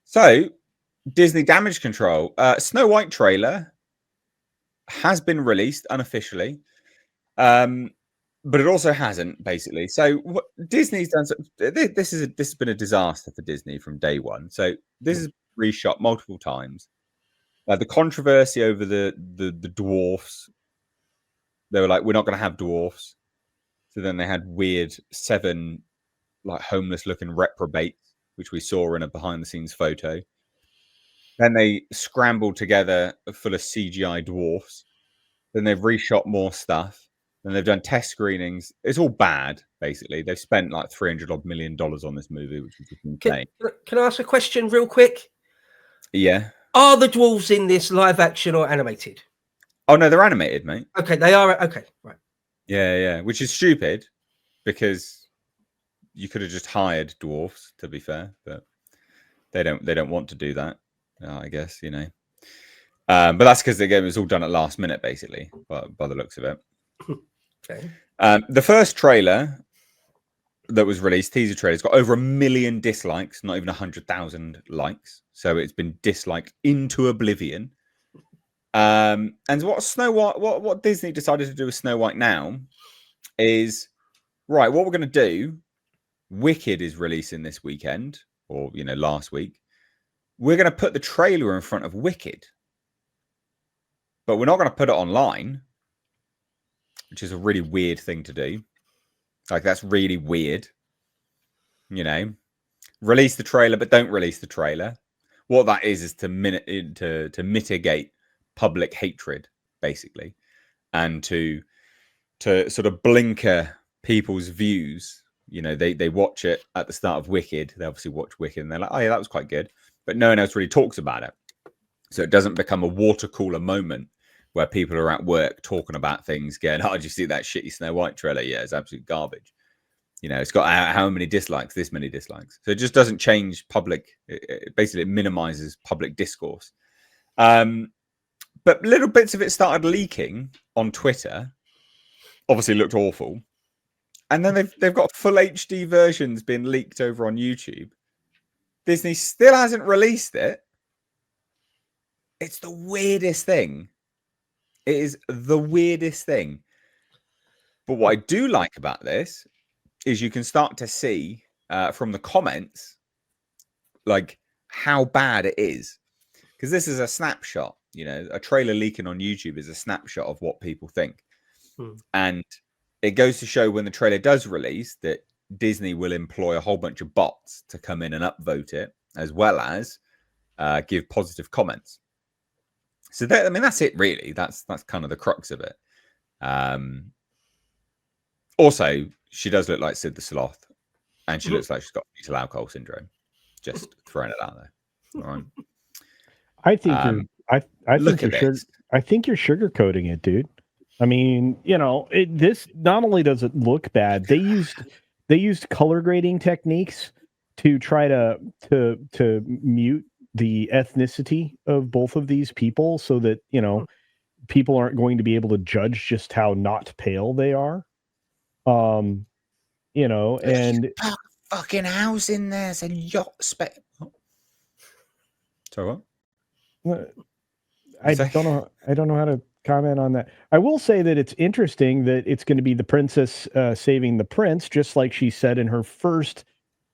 So, Disney Damage Control. Snow White trailer has been released unofficially, but it also hasn't, basically. So, what Disney's done. This has been a disaster for Disney from day one. So, this is reshot multiple times. The controversy over the dwarfs. They were like, we're not going to have dwarfs. So then they had weird 7 like homeless looking reprobates, which we saw in a behind the scenes photo. Then they scrambled together full of CGI dwarfs. Then they've reshot more stuff. Then they've done test screenings. It's all bad, basically. They've spent like $300 million on this movie, which is just insane. Can I ask a question real quick? Yeah. Are the dwarves in this live action or animated? Oh, no, they're animated, mate. Okay, they are. Okay, right. Yeah. Which is stupid because you could have just hired dwarfs, to be fair, but they don't want to do that. I guess, you know. But that's because the game was all done at last minute, basically, by the looks of it. Okay. The first trailer that was released, teaser trailer, has got over 1 million dislikes, not even 100,000 likes. So it's been disliked into oblivion. And what Snow White, what Disney decided to do with Snow White now is, right, what we're going to do, Wicked is releasing this weekend, or, you know, last week. We're going to put the trailer in front of Wicked. But we're not going to put it online, which is a really weird thing to do. Like, that's really weird. You know, release the trailer, but don't release the trailer. What that is to mitigate public hatred, basically, and to sort of blinker people's views. You know, they watch it at the start of Wicked. They obviously watch Wicked, and they're like, oh yeah, that was quite good. But no one else really talks about it. So it doesn't become a water cooler moment where people are at work talking about things, going, oh, did you see that shitty Snow White trailer? Yeah, it's absolute garbage. You know, it's got how many dislikes, this many dislikes. So it just doesn't change public. Basically, it minimizes public discourse. But little bits of it started leaking on Twitter. Obviously looked awful. And then they've got full HD versions being leaked over on YouTube. Disney still hasn't released it. It's the weirdest thing. It is the weirdest thing. But what I do like about this is you can start to see from the comments, like, how bad it is. Because this is a snapshot, you know, a trailer leaking on YouTube is a snapshot of what people think. And it goes to show when the trailer does release that Disney will employ a whole bunch of bots to come in and upvote it, as well as give positive comments. So that, I mean, that's it really. That's kind of the crux of it. Also, she does look like Sid the Sloth, and she looks like she's got fetal alcohol syndrome. Just throwing it out there. All right. I think I think you're sugarcoating it, dude. I mean, you know, this not only does it look bad, they used color grading techniques to try to mute the ethnicity of both of these people so that, you know, people aren't going to be able to judge just how not pale they are. You know, and fucking house in there and yacht spec. So what? I don't know how to comment on that. I will say that it's interesting that it's going to be the princess saving the prince, just like she said in her first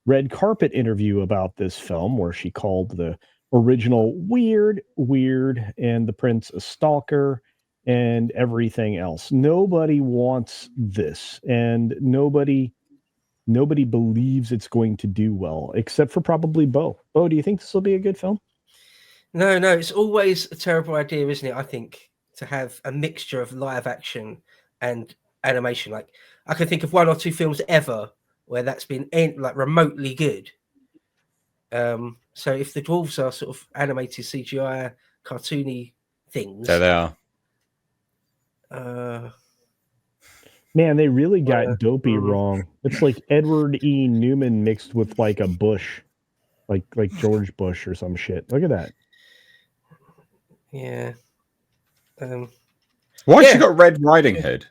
red carpet interview about this film, where she called the original weird, and the prince a stalker and everything else. Nobody wants this, and nobody believes it's going to do well, except for probably Bo. Bo, do you think this will be a good film? No, it's always a terrible idea, isn't it? I think, to have a mixture of live action and animation. Like, I can think of 1 or 2 films ever where that's been like remotely good. So if the dwarves are sort of animated CGI, cartoony things, there they are. Man, they really got Dopey wrong. It's like Edward E. Newman mixed with like a Bush, like George Bush or some shit. Look at that. Yeah. Why has she got Red Riding Hood?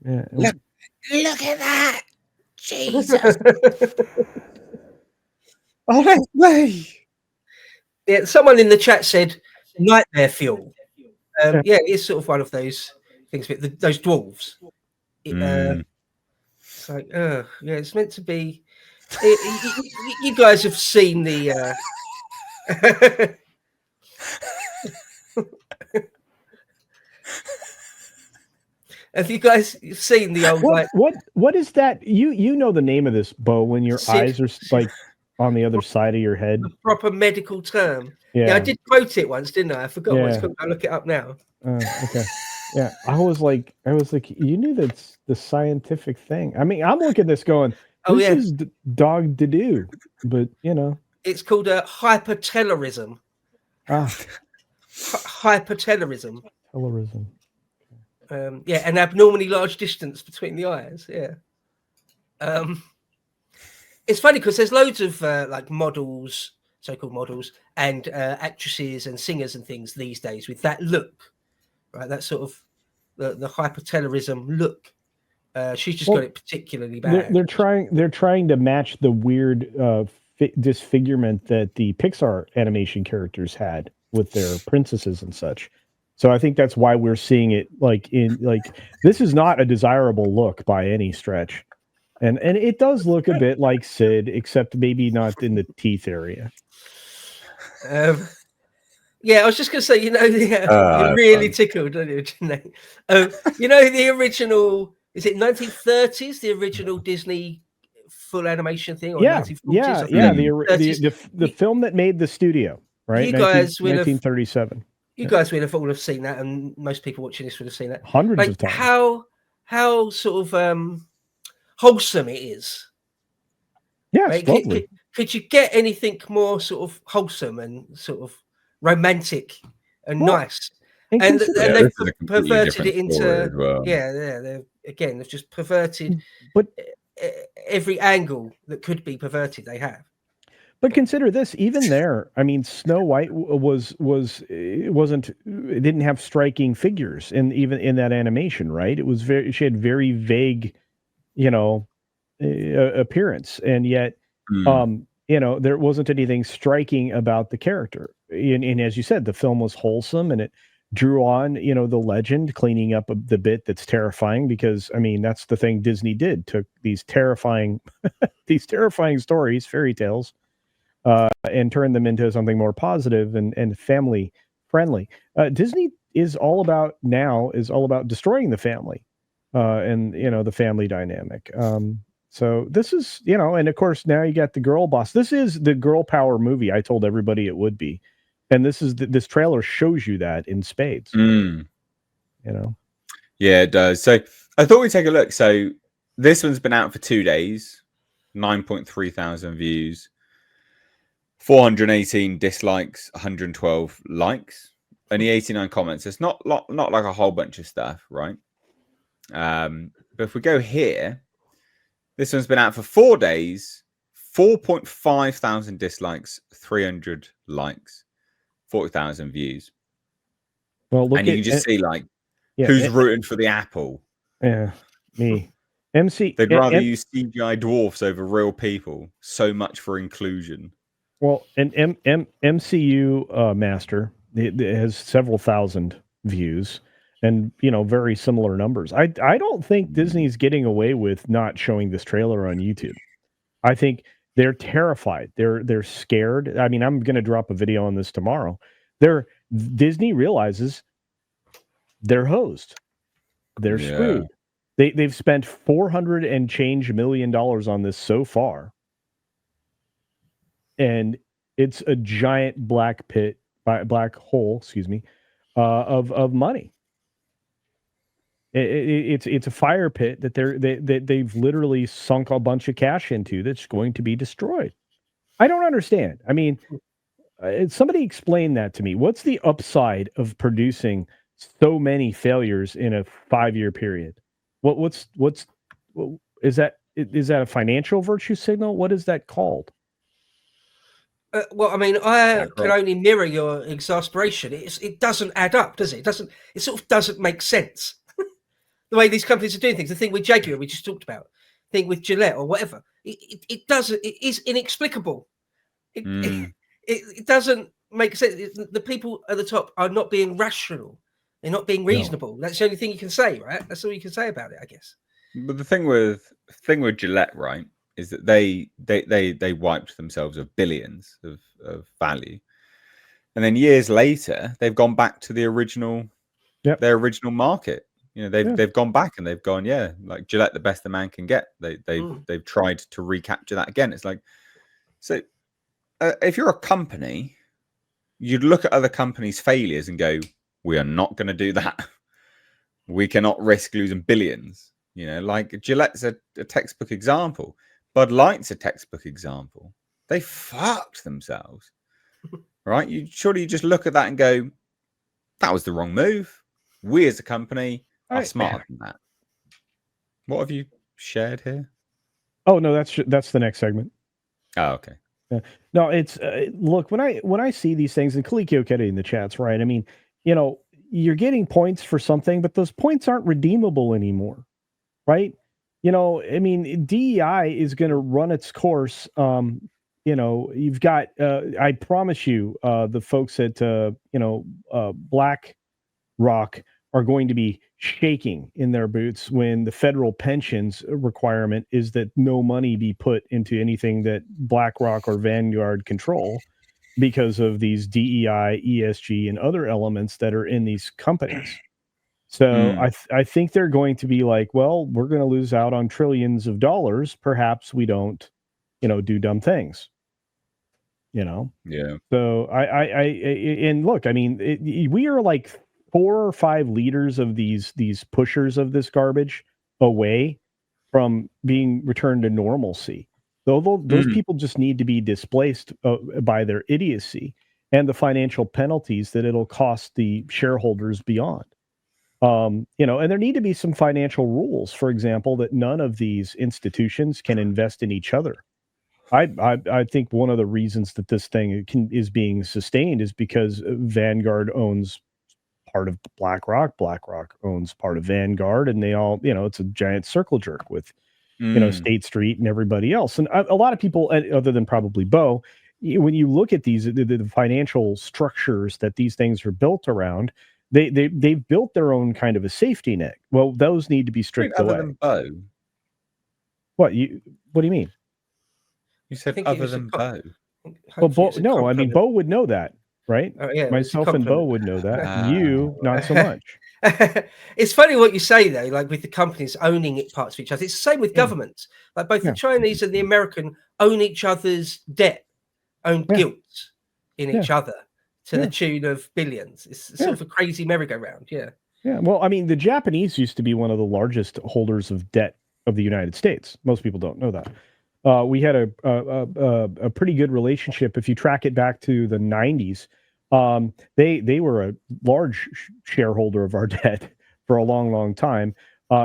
Yeah. Look at that. Jesus. Honestly. Yeah, someone in the chat said nightmare fuel. Yeah, it's sort of one of those things. Those dwarves. It's like, yeah, it's meant to be. You guys have seen the. Have you guys seen the old what is that? You know the name of this, Bo, when your eyes are like on the other side of your head? The proper medical term. Yeah, I did quote it once, didn't I? I forgot what it's Yeah. called. I'll look it up now. Okay. Yeah, I was like, you knew that's the scientific thing. I mean, I'm looking at this going, this is dog to do, but you know, it's called a hypertelorism. Hypertelorism. Telorism. Yeah, an abnormally large distance between the eyes. Yeah. It's funny because there's loads of like models, so-called models, and actresses and singers and things these days with that look, right? That sort of the hypertelorism look. She's just got it particularly bad. They're trying to match the weird disfigurement that the Pixar animation characters had with their princesses and such. So I think that's why we're seeing it this is not a desirable look by any stretch. And it does look a bit like Sid, except maybe not in the teeth area. Yeah, I was just going to say, you're really tickled, don't you? The original, is it 1930s, the original Disney full animation thing? Or 1940s? Yeah. The film that made the studio, right? You guys 1937. You guys will have all have seen that, and most people watching this would have seen that hundreds of times. How sort of wholesome it is. Yeah, right? It's lovely. Could you get anything more sort of wholesome and sort of romantic and nice? And they've perverted it into they've just perverted every angle that could be perverted. They have. But consider this, even there, I mean, Snow White it didn't have striking figures even in that animation, right? It was she had very vague, appearance, and yet, there wasn't anything striking about the character. And as you said, the film was wholesome, and it drew on, the legend, cleaning up the bit that's terrifying, because, I mean, that's the thing Disney did, took these terrifying stories, fairy tales, and turn them into something more positive and family friendly. Disney is all about destroying the family, and the family dynamic. So this is, and of course now you got the girl boss. This is the girl power movie I told everybody it would be, and this trailer shows you that in spades. Yeah, it does. So I thought we'd take a look. So this one's been out for 2 days, 9.3 thousand views. 418 dislikes, 112 likes, only 89 comments. It's not like a whole bunch of stuff, right? But if we go here, this one's been out for 4 days, 4.5 thousand dislikes, 300 likes, 40,000 views. Well, and you can just see who's rooting for the apple. Yeah, me. They'd rather use CGI dwarfs over real people. So much for inclusion. Well, an MCU master, it has several thousand views, and very similar numbers. I don't think Disney's getting away with not showing this trailer on YouTube. I think they're terrified. They're scared. I mean, I'm going to drop a video on this tomorrow. Disney realizes they're hosed. They're screwed. They've spent $400 and change million on this so far. And it's a giant black hole, of money. It's a fire pit that they've literally sunk a bunch of cash into that's going to be destroyed. I don't understand. I mean, somebody explain that to me. What's the upside of producing so many failures in a 5-year period? What is that? Is that a financial virtue signal? What is that called? Well, I mean, I can only mirror your exasperation. It doesn't add up, does it? It sort of doesn't make sense. The way these companies are doing things. The thing with Jaguar we just talked about, the thing with Gillette or whatever. It doesn't. It is inexplicable. It doesn't make sense. The people at the top are not being rational. They're not being reasonable. No. That's the only thing you can say, right? That's all you can say about it, I guess. But the thing with Gillette, right, is that they wiped themselves of billions of value, and then years later they've gone back to the original, their original market. You know, they've gone back and they've gone, like Gillette, the best the man can get. They've tried to recapture that again. It's like, so if you're a company, you'd look at other companies' failures and go, we are not going to do that. We cannot risk losing billions. You know, like Gillette's a textbook example. Bud Light's a textbook example. They fucked themselves, right? You just look at that and go, that was the wrong move. We as a company are smarter than that. What have you shared here? Oh no, that's the next segment. Oh, okay. Yeah. No, it's look, when I see these things, and Kalikio Kedi in the chats, right? I mean, you know, you're getting points for something, but those points aren't redeemable anymore, right? You know, I mean, DEI is going to run its course. You know, you've got, I promise you, the folks at, BlackRock are going to be shaking in their boots when the federal pensions requirement is that no money be put into anything that BlackRock or Vanguard control because of these DEI, ESG, and other elements that are in these companies. So I think they're going to be like, well, we're going to lose out on trillions of dollars. Perhaps we don't, do dumb things. Yeah. So and look, I mean, we are like 4 or 5 liters of these pushers of this garbage away from being returned to normalcy. Those people just need to be displaced by their idiocy and the financial penalties that it'll cost the shareholders beyond. And there need to be some financial rules, for example, that none of these institutions can invest in each other. I think one of the reasons that this thing is being sustained is because Vanguard owns part of BlackRock. BlackRock owns part of Vanguard, and they all, it's a giant circle jerk with, State Street and everybody else. And a lot of people, other than probably Bo, when you look at these, the financial structures that these things are built around, they've built their own kind of a safety net. Well, those need to be stripped away. Other than Bo? What do you mean? You said other than Bo. Well, Bo would know that, right? Oh, yeah, myself and Bo would know that. You, not so much. It's funny what you say though, like with the companies owning parts of each other. It's the same with governments. Like both the Chinese and the American own each other's debt, own guilt in each other to the tune of billions. It's sort of a crazy merry-go-round. Yeah. Well, I mean, the Japanese used to be one of the largest holders of debt of the United States. Most people don't know that. We had a pretty good relationship. If you track it back to the 90s, they were a large shareholder of our debt for a long, long time,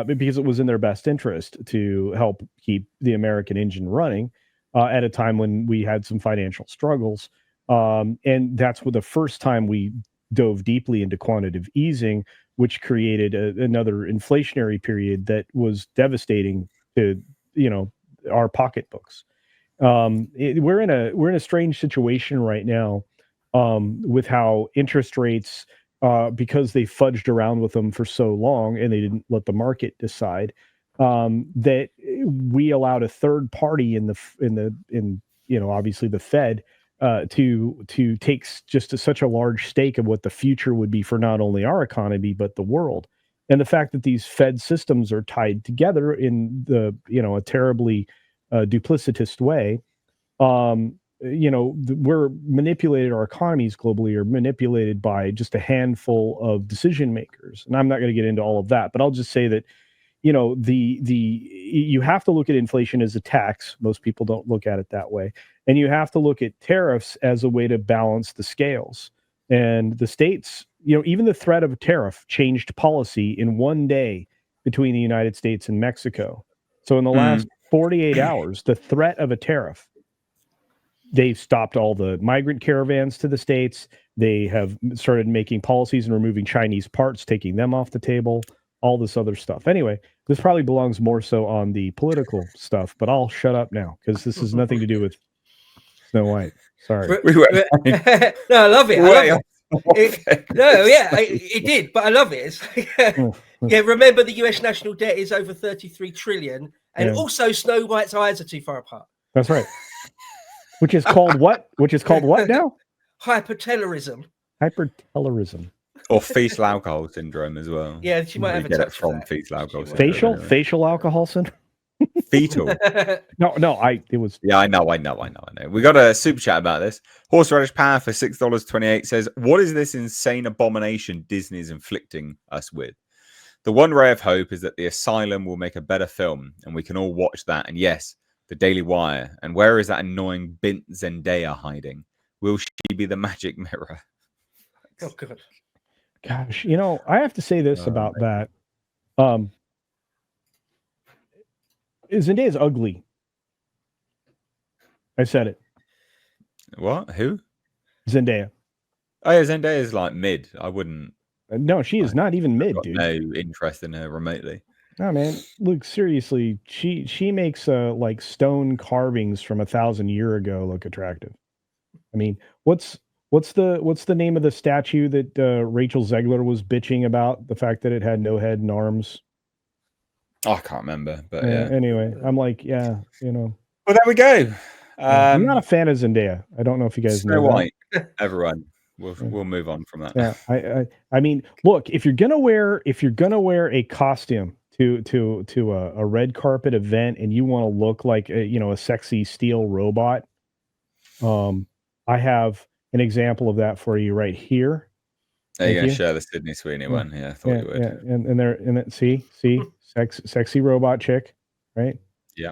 because it was in their best interest to help keep the American engine running at a time when we had some financial struggles. And that's the first time we dove deeply into quantitative easing, which created another inflationary period that was devastating to, our pocketbooks. We're in a strange situation right now, with how interest rates, because they fudged around with them for so long and they didn't let the market decide, that we allowed a third party in obviously the Fed, to take just such a large stake of what the future would be for not only our economy but the world. And the fact that these Fed systems are tied together in a terribly duplicitous way, we're manipulated. Our economies globally are manipulated by just a handful of decision makers. And I'm not going to get into all of that, but I'll just say that, you have to look at inflation as a tax. Most people don't look at it that way. And you have to look at tariffs as a way to balance the scales. And the states, even the threat of a tariff changed policy in one day between the United States and Mexico. So in the last 48 hours, the threat of a tariff, they've stopped all the migrant caravans to the States. They have started making policies and removing Chinese parts, taking them off the table, all this other stuff. Anyway, this probably belongs more so on the political stuff, but I'll shut up now because this has nothing to do with Snow White. Sorry. We were No, I love it. I way love off it. topic. No, yeah, it did, but I love it. It's like, yeah, remember the US national debt is over 33 trillion, and Yeah. also Snow White's eyes are too far apart. That's right. Which is called what? Which is called what now? Hypertelorism. Hypertelorism. Or fetal alcohol syndrome as well. Yeah, she might have a get it touch of from that. fetal alcohol She syndrome. might. Facial alcohol syndrome. Fetal. It was. Yeah, I know. We got a super chat about this. Horseradish Power for $6.28 says, "What is this insane abomination Disney is inflicting us with? The one ray of hope is that The Asylum will make a better film, and we can all watch that. And yes, The Daily Wire. And where is that annoying Bint Zendaya hiding? Will she be the magic mirror?" Oh god. Gosh, I have to say this about that. Zendaya's ugly. I said it. What? Who? Zendaya. Oh yeah, Zendaya is like mid. I wouldn't. No, she is not even mid, Got dude. no interest in her remotely. No, man. Look, seriously, she makes like stone carvings from 1,000 years ago look attractive. I mean, what's the name of the statue that Rachel Zegler was bitching about? The fact that it had no head and arms. Oh, I can't remember, but yeah. Anyway, I'm like, yeah. Well, there we go. I'm not a fan of Zendaya. I don't know if you guys Snow know White. Everyone, we'll move on from that. Yeah, I mean, look, if you're gonna wear a costume to a red carpet event and you want to look like a sexy steel robot, I have an example of that for you right here. Are you going to share the Sydney Sweeney one? Yeah, I thought you would. Yeah, and see, sexy robot chick, right? Yeah.